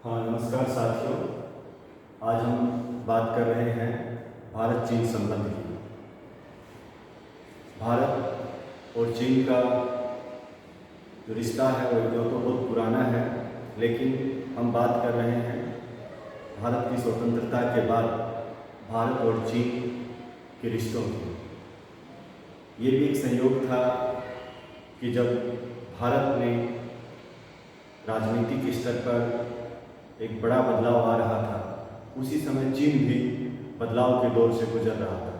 हाँ, नमस्कार साथियों। आज हम बात कर रहे हैं भारत चीन संबंध की। भारत और चीन का जो रिश्ता है वो यूँ तो बहुत पुराना है, लेकिन हम बात कर रहे हैं भारत की स्वतंत्रता के बाद भारत और चीन के रिश्तों की। ये भी एक संयोग था कि जब भारत में राजनीतिक स्तर पर एक बड़ा बदलाव आ रहा था, उसी समय चीन भी बदलाव के दौर से गुजर रहा था।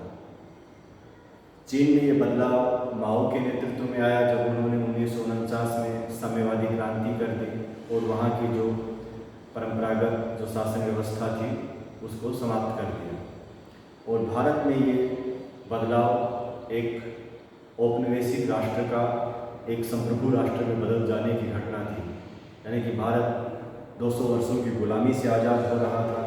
चीन में ये बदलाव माओ के नेतृत्व में आया जब उन्होंने 1949 में साम्यवादी क्रांति कर दी और वहाँ की जो परंपरागत जो शासन व्यवस्था थी उसको समाप्त कर दिया। और भारत में ये बदलाव एक औपनिवेशिक राष्ट्र का एक संप्रभु राष्ट्र में बदल जाने की घटना थी। यानी कि भारत 200 वर्षों की गुलामी से आज़ाद हो रहा था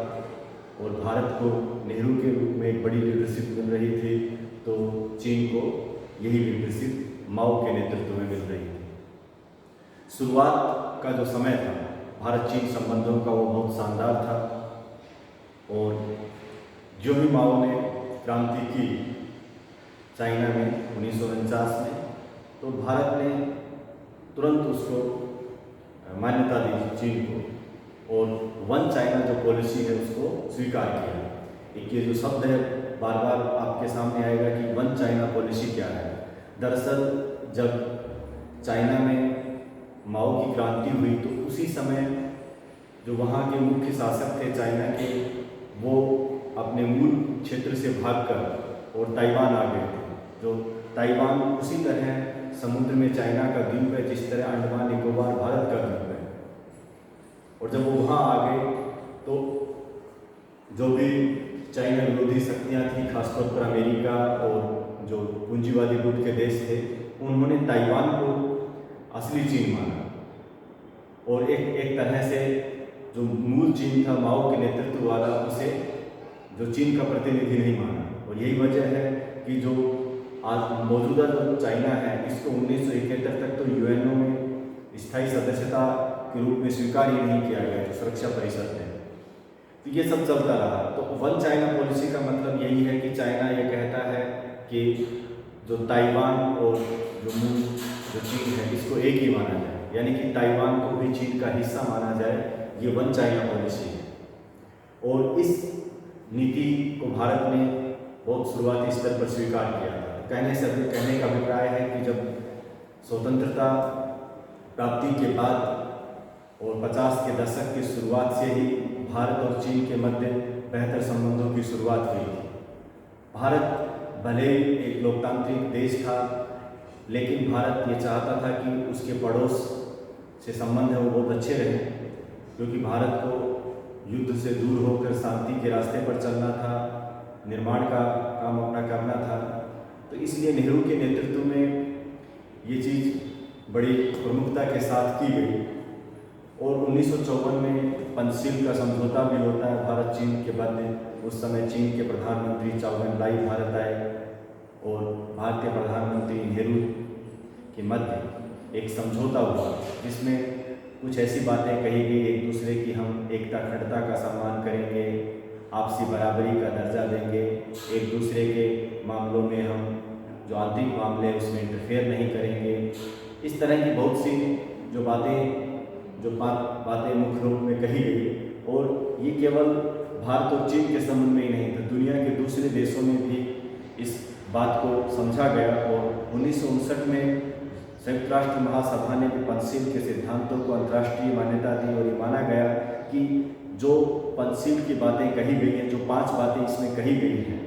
और भारत को नेहरू के रूप में एक बड़ी लीडरशिप मिल रही थी, तो चीन को यही लीडरशिप माओ के नेतृत्व में मिल रही थी। शुरुआत का जो समय था भारत चीन संबंधों का वो बहुत शानदार था और जो भी माओ ने क्रांति की चाइना में 1949 में, तो भारत ने तुरंत उसको मान्यता दी चीन को और वन चाइना जो पॉलिसी है उसको स्वीकार किया। एक ये जो शब्द है बार बार आपके सामने आएगा कि वन चाइना पॉलिसी क्या है। दरअसल जब चाइना में माओ की क्रांति हुई तो उसी समय जो वहाँ के मुख्य शासक थे चाइना के, वो अपने मूल क्षेत्र से भागकर और ताइवान आ गए थे। जो ताइवान उसी तरह समुद्र में चाइना का द्वीप है जिस तरह अंडमान निकोबार भारत का द्वीप है। और जब वो वहाँ आ गए तो जो भी चाइना विरोधी शक्तियाँ थी, खासतौर पर अमेरिका और जो पूंजीवादी गुट के देश थे, उन्होंने ताइवान को असली चीन माना और एक तरह से जो मूल चीन था माओ के नेतृत्व वाला, उसे जो चीन का प्रतिनिधि नहीं माना। और यही वजह है कि जो आज मौजूदा जो चाइना है इसको 1971 तक तो यूएनओ में स्थायी सदस्यता के रूप में स्वीकार ही नहीं किया गया सुरक्षा परिषद में। तो ये सब चलता रहा। तो वन चाइना पॉलिसी का मतलब यही है कि चाइना ये कहता है कि जो ताइवान और जो मूल जो चीन है इसको एक ही माना जाए, यानी कि ताइवान को भी चीन का हिस्सा माना जाए। ये वन चाइना पॉलिसी है और इस नीति को भारत ने बहुत शुरुआती स्तर पर स्वीकार किया था। कहने का अभिप्राय है कि जब स्वतंत्रता प्राप्ति के बाद और 50 के दशक की शुरुआत से ही भारत और चीन के मध्य बेहतर संबंधों की शुरुआत हुई थी। भारत भले ही एक लोकतांत्रिक देश था, लेकिन भारत ये चाहता था कि उसके पड़ोस से संबंध है वो बहुत अच्छे रहे, क्योंकि भारत को युद्ध से दूर होकर शांति के रास्ते पर चलना था, निर्माण का काम अपना करना था। तो इसलिए नेहरू के नेतृत्व में ये चीज़ बड़ी प्रमुखता के साथ की गई और 1954 में पंचशील का समझौता भी होता है भारत चीन के मध्य। उस समय चीन के प्रधानमंत्री चाउ एन लाई भारत आए और भारतीय प्रधानमंत्री नेहरू के मध्य एक समझौता हुआ जिसमें कुछ ऐसी बातें कही गई एक दूसरे की, हम एकता अखंडता का सम्मान करेंगे, आपसी बराबरी का दर्जा देंगे, एक दूसरे के मामलों में हम जो आंतरिक मामले हैं उसमें इंटरफेयर नहीं करेंगे। इस तरह की बहुत सी जो बातें मुख्य रूप में कही गई। और ये केवल भारत और चीन के संबंध में ही नहीं था, दुनिया के दूसरे देशों में भी इस बात को समझा गया। और 1959 में संयुक्त राष्ट्र महासभा ने भी पंचशील के सिद्धांतों को अंतर्राष्ट्रीय मान्यता दी और ये माना गया कि जो पंचशील की बातें कही गई हैं, जो 5 बातें इसमें कही गई हैं,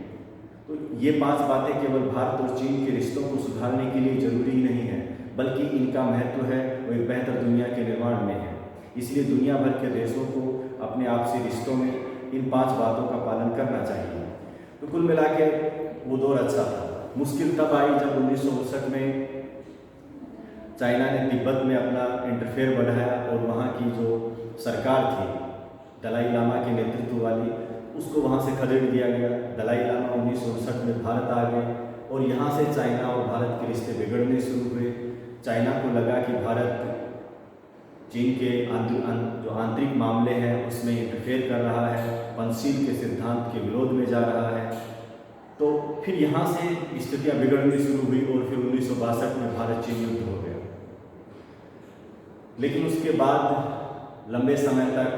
तो ये 5 बातें केवल भारत और चीन के रिश्तों को सुधारने के लिए जरूरी ही नहीं है, बल्कि इनका महत्व है वो एक बेहतर दुनिया के निर्माण में है। इसलिए दुनिया भर के देशों को अपने आपसी रिश्तों में इन 5 बातों का पालन करना चाहिए। तो कुल मिला के वो दौर अच्छा था। मुश्किल तब आई जब 1959 में चाइना ने तिब्बत में अपना इंटरफेयर बढ़ाया और वहाँ की जो सरकार थी दलाई लामा के नेतृत्व वाली, उसको वहाँ से खदेड़ दिया गया। दलाई लामा 1959 में भारत आ गए और यहाँ से चाइना और भारत के रिश्ते बिगड़ने शुरू हुए। चाइना को लगा कि भारत चीन के जो आंतरिक मामले हैं उसमें इंटरफेयर कर रहा है, पंचशील के सिद्धांत के विरोध में जा रहा है। तो फिर यहाँ से स्थितियाँ बिगड़नी शुरू हुई और फिर 1962 में भारत चीन युद्ध हो गया। लेकिन उसके बाद लंबे समय तक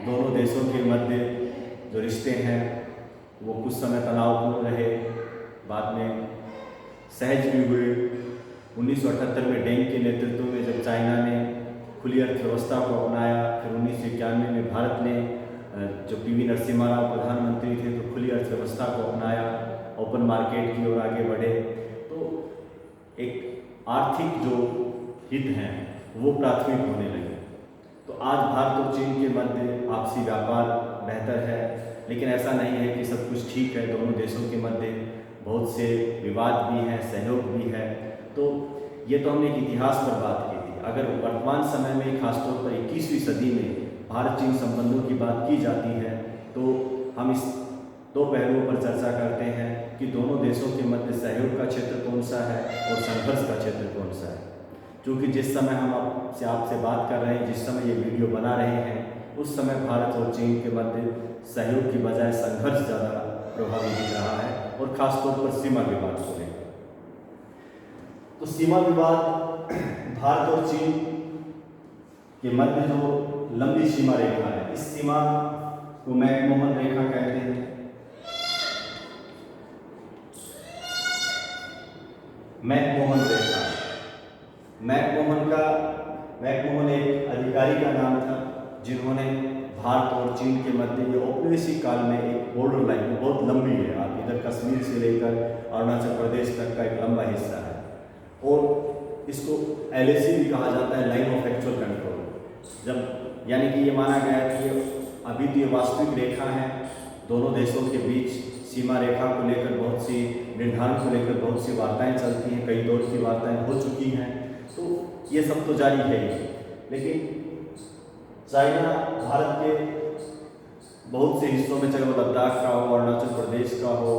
दोनों देशों के मध्य जो रिश्ते हैं वो कुछ समय तनावपूर्ण रहे, बाद में सहज भी हुए। 1978 में डेंग के नेतृत्व में जब चाइना ने खुली अर्थव्यवस्था को अपनाया, फिर 1991 में भारत ने जो पीवी नरसिम्हा राव प्रधानमंत्री थे तो खुली अर्थव्यवस्था को अपनाया, ओपन मार्केट की ओर आगे बढ़े। तो एक आर्थिक जो हित हैं वो प्राथमिक होने लगे। तो आज भारत और चीन के मध्य आपसी व्यापार बेहतर है, लेकिन ऐसा नहीं है कि सब कुछ ठीक है। दोनों देशों के मध्य बहुत से विवाद भी हैं, सहयोग भी है। तो ये तो हमने एक इतिहास पर बात की थी। अगर वर्तमान समय में खासतौर पर 21वीं सदी में भारत चीन संबंधों की बात की जाती है तो हम इस दो पहलुओं पर चर्चा करते हैं कि दोनों देशों के मध्य सहयोग का क्षेत्र कौन सा है और संघर्ष का क्षेत्र कौन सा है। क्योंकि जिस समय हम आपसे बात कर रहे हैं, जिस समय ये वीडियो बना रहे हैं, उस समय भारत और चीन के मध्य सहयोग की बजाय संघर्ष ज़्यादा प्रभावी दिख रहा है, और खासतौर पर सीमा विवाद को लेकर। तो सीमा विवाद भारत और चीन के मध्य जो लंबी सीमा रेखा है, इस सीमा को मैकमोहन रेखा कहते हैं। मैकमोहन रेखा, मैकमोहन एक अधिकारी का नाम था जिन्होंने भारत और चीन के मध्य ये औपनिवेशिक काल में एक बॉर्डर लाइन बहुत लंबी है, आप इधर कश्मीर से लेकर अरुणाचल प्रदेश तक का एक लंबा हिस्सा है, और इसको LAC भी कहा जाता है, लाइन ऑफ एक्चुअल कंट्रोल। जब यानी कि ये माना गया है कि अभी तो ये वास्तविक रेखा है, दोनों देशों के बीच सीमा रेखा को लेकर बहुत सी निर्धारण को लेकर बहुत सी वार्ताएं चलती हैं, कई दौर की वार्ताएं हो चुकी हैं। तो ये सब तो जारी है ही, लेकिन चाइना भारत के बहुत से हिस्सों में, चाहे वो लद्दाख का हो, अरुणाचल प्रदेश का हो,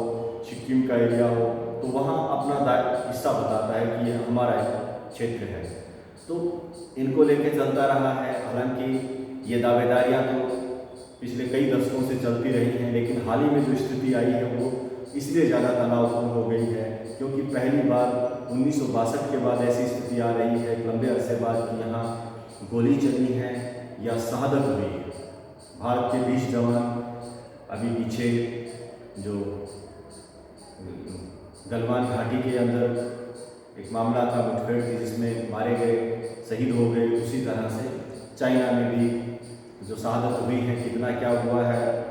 सिक्किम का एरिया हो, तो वहाँ अपना हिस्सा बताता है कि ये हमारा क्षेत्र है। तो इनको लेके चलता रहा है। हालांकि ये दावेदारियाँ तो पिछले कई दशकों से चलती रही हैं, लेकिन हाल ही में जो स्थिति आई है वो इसलिए ज़्यादा तनावपूर्ण हो गई है क्योंकि पहली बार 1962 के बाद ऐसी स्थिति आ रही है, एक लंबे अरसे बाद, कि यहाँ गोली चली है या शहादत हुई है। भारत के 20 जवान अभी पीछे जो गलवान घाटी के अंदर एक मामला था, मुठभेड़ थी जिसमें मारे गए, शहीद हो गए, उसी तरह से चाइना में भी जो शहादत हुई है, कितना क्या हुआ है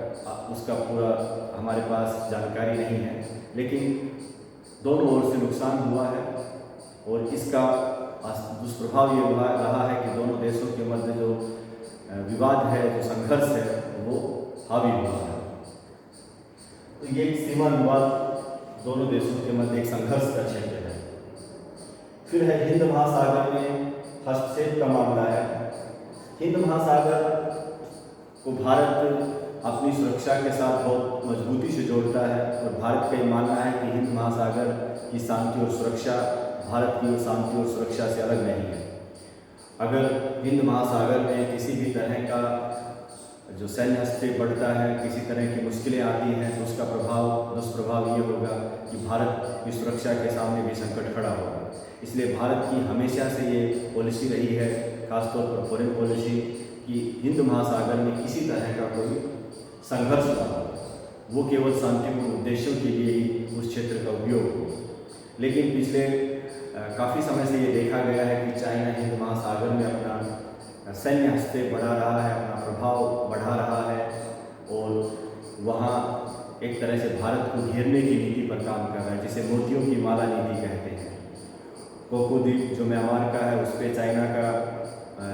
उसका पूरा हमारे पास जानकारी नहीं है, लेकिन दोनों ओर से नुकसान हुआ है। और इसका दुष्प्रभाव ये रहा है कि दोनों देशों के मध्य जो विवाद है, जो संघर्ष है, वो हावी हुआ है। तो ये सीमा विवाद दोनों देशों के मध्य एक संघर्ष का क्षेत्र है। फिर है हिंद महासागर में हस्तक्षेप का मामला है। हिंद महासागर को भारत अपनी सुरक्षा के साथ बहुत मजबूती से जोड़ता है, और भारत का ये मानना है कि हिंद महासागर की शांति और सुरक्षा भारत की शांति और सुरक्षा से अलग नहीं है। अगर हिंद महासागर में किसी भी तरह का जो सैन्य हस्तक्षेप बढ़ता है, किसी तरह की मुश्किलें आती हैं, तो उसका दुष्प्रभाव ये होगा कि भारत की सुरक्षा के सामने भी संकट खड़ा होगा। इसलिए भारत की हमेशा से ये पॉलिसी रही है, खासतौर पर फॉरेन पॉलिसी, कि हिंद महासागर में किसी तरह का कोई संघर्ष ना हो, वो केवल शांतिपूर्ण उद्देश्यों के लिए ही उस क्षेत्र का उपयोग हो। लेकिन पिछले काफ़ी समय से ये देखा गया है कि चाइना हिंद महासागर में अपना सैन्य हस्तक्षेप बढ़ा रहा है, अपना प्रभाव बढ़ा रहा है, और वहाँ एक तरह से भारत को घेरने की नीति पर काम कर रहा है, जिसे मोतियों की माला नीति कहते हैं। कोको द्वीप जो म्यांमार का है, उस पर चाइना का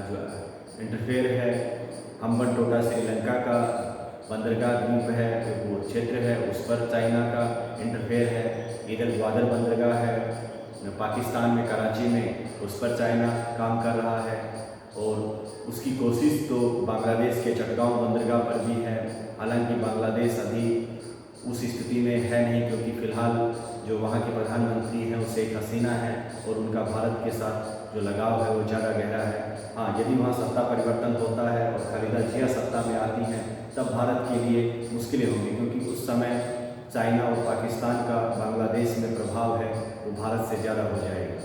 जो इंटरफेयर है। हम्बनटोटा श्रीलंका का बंदरगाह द्वीप है, वो क्षेत्र है, उस पर चाइना का इंटरफेयर है। इधर ग्वादर बंदरगाह है पाकिस्तान में, कराची में, उस पर चाइना काम कर रहा है। और उसकी कोशिश तो बांग्लादेश के चटगांव बंदरगाह पर भी है। हालांकि बांग्लादेश अभी उस स्थिति में है नहीं, क्योंकि फ़िलहाल जो वहाँ के प्रधानमंत्री हैं वो शेख हसीना है और उनका भारत के साथ जो लगाव है वो ज़्यादा गहरा है। हाँ, यदि वहाँ सत्ता परिवर्तन होता है और खालिदा जिया सत्ता में आती हैं तब भारत के लिए मुश्किलें होंगी, क्योंकि उस समय चाइना और पाकिस्तान का बांग्लादेश में प्रभाव है वो भारत से ज़्यादा हो जाएगा।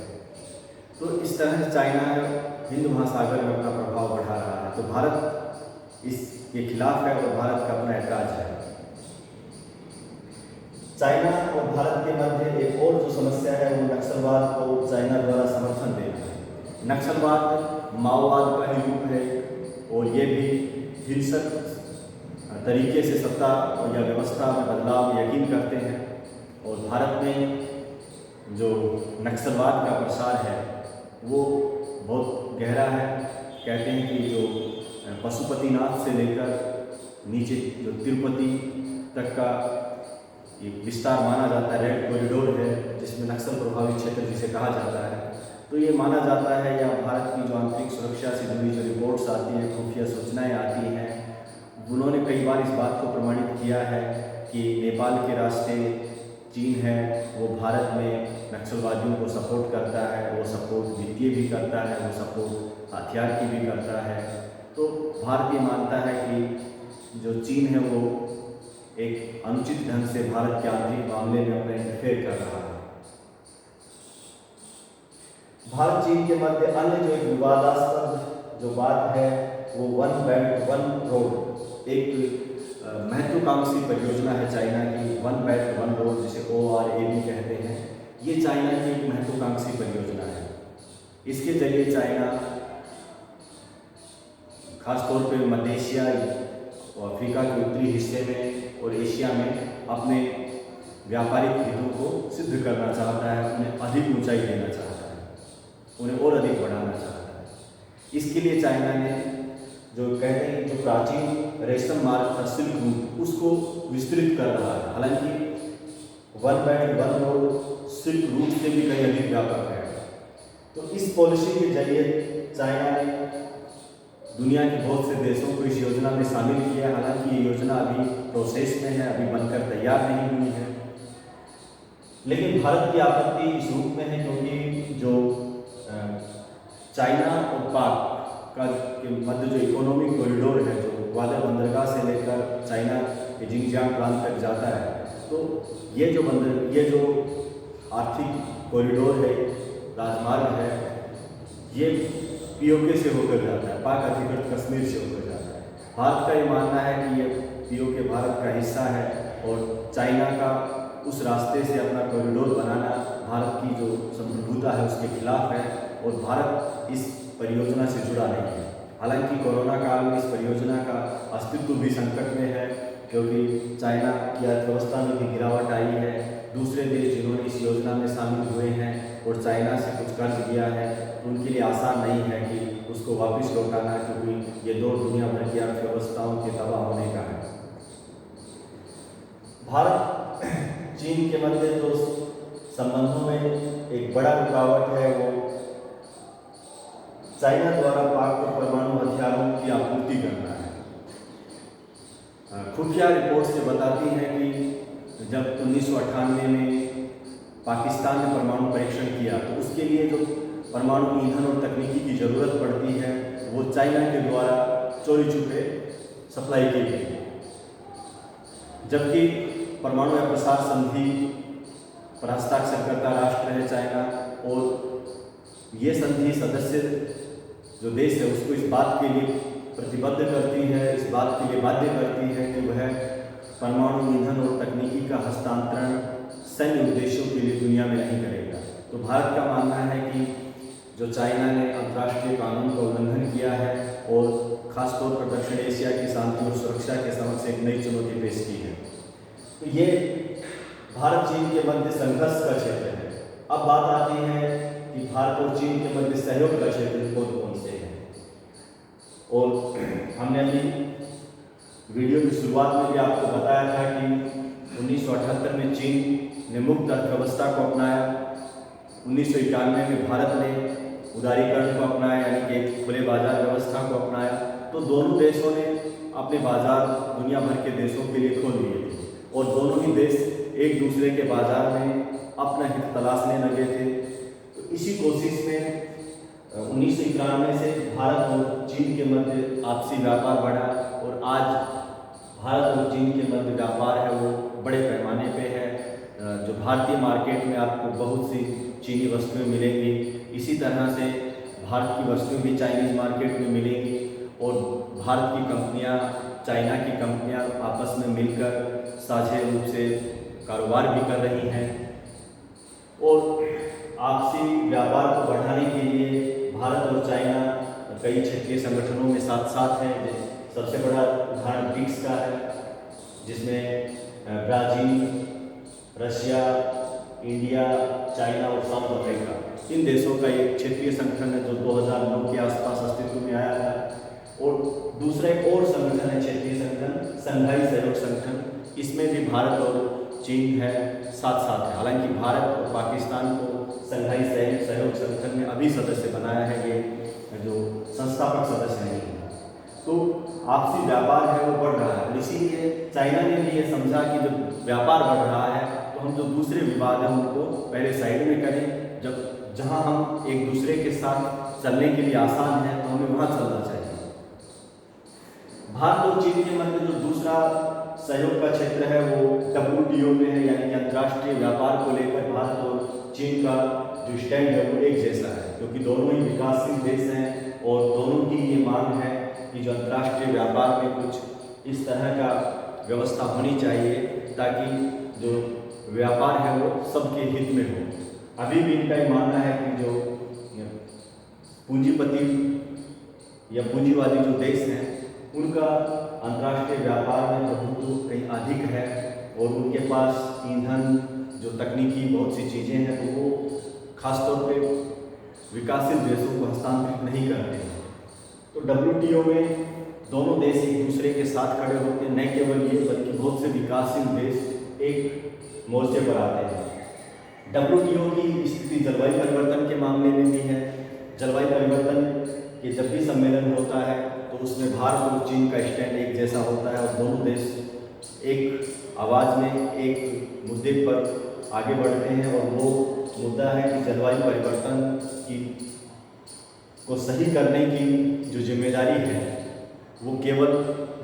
तो इस तरह से चाइना हिंद महासागर में अपना प्रभाव बढ़ा रहा है, तो भारत इसके खिलाफ है और भारत का अपना ऐतराज है। चाइना और भारत के मध्य एक और जो समस्या है वो नक्सलवाद को चाइना द्वारा समर्थन देना है। नक्सलवाद माओवाद का ही रूप है और ये भी हिंसक तरीके से सत्ता या व्यवस्था में बदलाव में यकीन करते हैं। और भारत में जो नक्सलवाद का प्रसार है वो बहुत गहरा है। कहते हैं कि जो पशुपतिनाथ से लेकर नीचे जो तिरुपति तक का एक विस्तार माना जाता है, रेड कॉरिडोर है जिसमें नक्सल प्रभावित क्षेत्र जिसे कहा जाता है। तो ये माना जाता है या भारत की जो आंतरिक सुरक्षा से जुड़ी जो रिपोर्ट्स आती हैं, खुफिया सूचनाएं आती हैं, उन्होंने कई बार इस बात को प्रमाणित किया है कि नेपाल के रास्ते चीन है वो भारत में नक्सलवादियों को सपोर्ट करता है, वो सपोर्ट वित्तीय भी करता है, वो सपोर्ट हथियार की भी करता है। तो भारत ये मानता है कि जो चीन है वो एक अनुचित ढंग से भारत के आंतरिक मामले में अपना इंटरफेयर कर रहा है। भारत चीन के मध्य अन्य जो एक विवादास्पद जो बात है वो वन बेल्ट वन रोड, एक महत्वाकांक्षी परियोजना है चाइना की। वन बेल्ट वन रोड जिसे ORAB कहते हैं, ये चाइना की एक महत्वाकांक्षी परियोजना है। इसके जरिए चाइना खासतौर पर मध्य एशिया और अफ्रीका के उत्तरी हिस्से में और एशिया में अपने व्यापारिक हितों को सिद्ध करना चाहता है, उन्हें अधिक ऊंचाई देना चाहता है, उन्हें और अधिक बढ़ाना चाहता है। इसके लिए चाइना ने जो कहते हैं जो प्राचीन रेशम मार्ग था सिल्क रूट, उसको विस्तृत कर रहा है। हालांकि one belt one road silk route से भी कहीं अधिक व्यापक है। तो इस पॉलिसी के जरिए चाइना ने दुनिया के बहुत से देशों को इस योजना में शामिल किया। हालांकि ये योजना अभी प्रोसेस में है, अभी बनकर तैयार नहीं हुई है। लेकिन भारत की आपत्ति इस रूप में है क्योंकि जो चाइना और पाक का के मध्य जो इकोनॉमिक कॉरिडोर है जो ग्वादर बंदरगाह से लेकर चाइना के जिंगजियांग प्रांत तक जाता है, तो ये जो आर्थिक कॉरिडोर है, राजमार्ग है, ये POK से होकर जाता है, पाक अधिकृत कश्मीर से होकर जाता है। भारत का ये मानना है कि ये POK भारत का हिस्सा है और चाइना का उस रास्ते से अपना कॉरिडोर बनाना भारत की जो संप्रभुता है उसके खिलाफ है और भारत इस परियोजना से जुड़ा नहीं है। हालांकि कोरोना काल में इस परियोजना का अस्तित्व भी संकट में है क्योंकि चाइना की अर्थव्यवस्था में भी गिरावट आई है। दूसरे देश जिन्होंने इस योजना में शामिल हुए हैं और चाइना से कुछ कर्ज लिया है, उनके लिए आसान नहीं है कि उसको वापस लौटाना, क्योंकि ये दौर दुनिया भर की अर्थव्यवस्थाओं के तबाह होने का है। भारत चीन के मध्य जो संबंधों में एक बड़ा रुकावट है वो चाइना द्वारा पाक को परमाणु हथियारों की आपूर्ति करना है। खुफिया रिपोर्ट से बताती हैं कि जब 1998 में पाकिस्तान ने परमाणु परीक्षण किया तो उसके लिए जो परमाणु ईंधन और तकनीकी की ज़रूरत पड़ती है वो चाइना के द्वारा चोरी छुपे सप्लाई की गई, जबकि परमाणु अप्रसार संधि पर हस्ताक्षर करता राष्ट्र है चाइना और ये संधि सदस्य जो देश है उसको इस बात के लिए प्रतिबद्ध करती है, इस बात के लिए बाध्य करती है कि वह परमाणु ईंधन और तकनीकी का हस्तांतरण सैन्य उद्देश्यों के लिए दुनिया में नहीं करेगा। तो भारत का मानना है कि जो चाइना ने अंतर्राष्ट्रीय कानून का उल्लंघन किया है और खासतौर पर दक्षिण एशिया की शांति और सुरक्षा के समक्ष एक नई चुनौती पेश की है। तो ये भारत चीन के मध्य संघर्ष का क्षेत्र है। अब बात आती है कि भारत और चीन के मध्य सहयोग का क्षेत्र कौन से हैं। और हमने अपनी वीडियो की शुरुआत में भी आपको बताया था कि 1978 में चीन ने मुक्त अर्थव्यवस्था को अपनाया, 1991 में भारत ने उदारीकरण को अपनाया यानी कि एक खुले बाजार व्यवस्था को अपनाया। तो दोनों देशों ने अपने बाजार दुनिया भर के देशों के लिए खोल दिए थे और दोनों ही देश एक दूसरे के बाजार में अपना हित तलाशने लगे थे। तो इसी कोशिश में 1991 से भारत और चीन के मध्य आपसी व्यापार बढ़ा और आज भारत और चीन के मध्य व्यापार है वो बड़े पैमाने पे है। जो भारतीय मार्केट में आपको बहुत सी चीनी वस्तुएं मिलेंगी, इसी तरह से भारत की वस्तुएं भी चाइनीज़ मार्केट में मिलेंगी और भारत की कंपनियां चाइना की कंपनियां आपस में मिलकर साझे रूप से कारोबार भी कर रही हैं। और आपसी व्यापार को बढ़ाने के लिए भारत और चाइना कई क्षेत्रीय संगठनों में साथ साथ हैं। सबसे बड़ा उदाहरण ब्रिक्स का है, जिसमें ब्राज़ील, रशिया, इंडिया, चाइना और साउथ अफ्रीका, इन देशों का एक क्षेत्रीय संगठन है जो 2009 के आसपास अस्तित्व में आया था। और दूसरा एक और संगठन है क्षेत्रीय संगठन, शंघाई सहयोग संगठन। इसमें भी भारत और चीन है साथ साथ है। हालांकि भारत और पाकिस्तान को शंघाई सहयोग संगठन में अभी सदस्य बनाया है, ये जो संस्थापक सदस्य नहीं है। तो आपसी व्यापार है वो बढ़ रहा है और इसीलिए चाइना ने भी ये समझा कि जब व्यापार बढ़ रहा है तो हम जो दूसरे विवाद हैं उनको पहले साइड में करें। जहां हम एक दूसरे के साथ चलने के लिए आसान है तो हमें वहां चलना चाहिए। भारत और चीन के मध्य जो दूसरा सहयोग का क्षेत्र है वो WTO में है, यानी अंतर्राष्ट्रीय व्यापार को लेकर भारत और चीन का जो स्टैंड है वो एक जैसा है, क्योंकि दोनों ही विकासशील देश हैं और दोनों की ये मांग है कि जो अंतर्राष्ट्रीय व्यापार में कुछ इस तरह का व्यवस्था होनी चाहिए ताकि जो व्यापार है वो सबके हित में हो। अभी भी इनका ये मानना है कि जो पूंजीपति या पूंजीवादी जो देश हैं उनका अंतर्राष्ट्रीय व्यापार में प्रभुत्व कहीं अधिक है और उनके पास ईंधन, जो तकनीकी बहुत सी चीज़ें हैं तो वो खासतौर पे विकासशील देशों को हस्तांतरित नहीं करते हैं। तो WTO में दोनों देश एक दूसरे के साथ खड़े होते हैं, न केवल ये बल्कि बहुत से विकासशील देश एक मोर्चे पर आते हैं। WTO की स्थिति जलवायु परिवर्तन के मामले में भी है। जलवायु परिवर्तन के जब भी सम्मेलन होता है तो उसमें भारत और चीन का स्टैंड एक जैसा होता है और दोनों देश एक आवाज़ में एक मुद्दे पर आगे बढ़ते हैं और वो मुद्दा है कि जलवायु परिवर्तन की को सही करने की जो जिम्मेदारी है वो केवल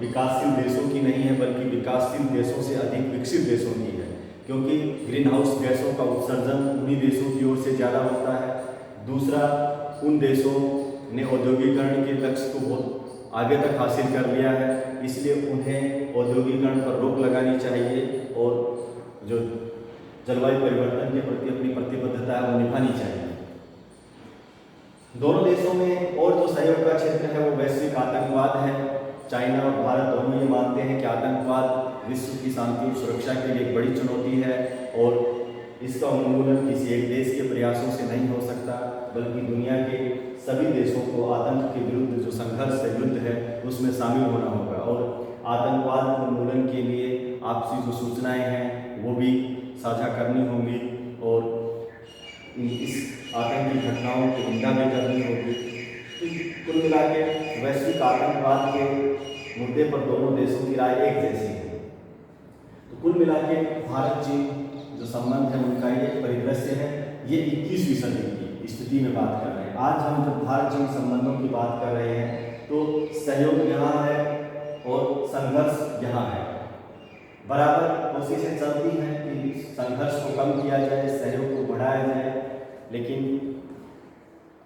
विकासशील देशों की नहीं है बल्कि विकासशील देशों से अधिक विकसित देशों की है, क्योंकि ग्रीन हाउस गैसों का उत्सर्जन उन्हीं देशों की ओर से ज़्यादा होता है। दूसरा, उन देशों ने औद्योगिकरण के लक्ष्य को बहुत आगे तक हासिल कर लिया है, इसलिए उन्हें औद्योगिकरण पर रोक लगानी चाहिए और जो जलवायु परिवर्तन के प्रति अपनी प्रतिबद्धता है वो निभानी चाहिए। दोनों देशों में और जो सहयोग का क्षेत्र है वो वैश्विक आतंकवाद है। चाइना और भारत दोनों ये मानते हैं कि आतंकवाद विश्व की शांति और सुरक्षा के लिए एक बड़ी चुनौती है और इसका उन्मूलन किसी एक देश के प्रयासों से नहीं हो सकता, बल्कि दुनिया के सभी देशों को आतंक के विरुद्ध जो संघर्ष है, युद्ध है, उसमें शामिल होना होगा। और आतंकवाद उन्मूलन के लिए आपसी जो सूचनाएं हैं वो भी साझा करनी होंगी और इस आतंकी घटनाओं की निंदा भी करनी होगी। कुल मिला के वैश्विक आतंकवाद के मुद्दे पर दोनों देशों की राय एक जैसी है। तो कुल मिला के भारत चीन जो संबंध है उनका ये परिदृश्य है। ये 21वीं सदी की स्थिति में बात कर रहे हैं। आज हम जब भारत चीन संबंधों की बात कर रहे हैं तो सहयोग यहाँ है और संघर्ष यहाँ है। बराबर कोशिशें चलती हैं कि संघर्ष को कम किया जाए, सहयोग को बढ़ाया जाए, लेकिन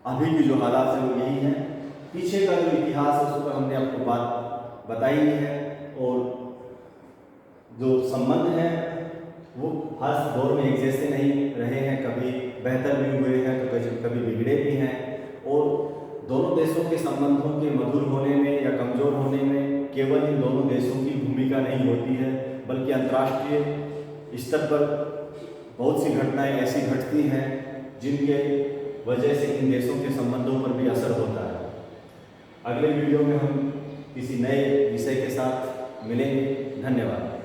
अभी की जो हालात है वो यही है। पीछे का जो इतिहास है उस पर हमने आपको बात बताई है और जो संबंध है वो हर दौर में एक जैसे नहीं रहे हैं, कभी बेहतर भी हुए हैं तो कभी बिगड़े भी हैं। और दोनों देशों के संबंधों के मधुर होने में या कमज़ोर होने में केवल इन दोनों देशों की भूमिका नहीं होती है, बल्कि अंतर्राष्ट्रीय स्तर पर बहुत सी घटनाएं ऐसी घटती हैं जिनके वजह से इन देशों के संबंधों पर भी असर होता है। अगले वीडियो में हम किसी नए विषय के साथ मिलेंगे। धन्यवाद।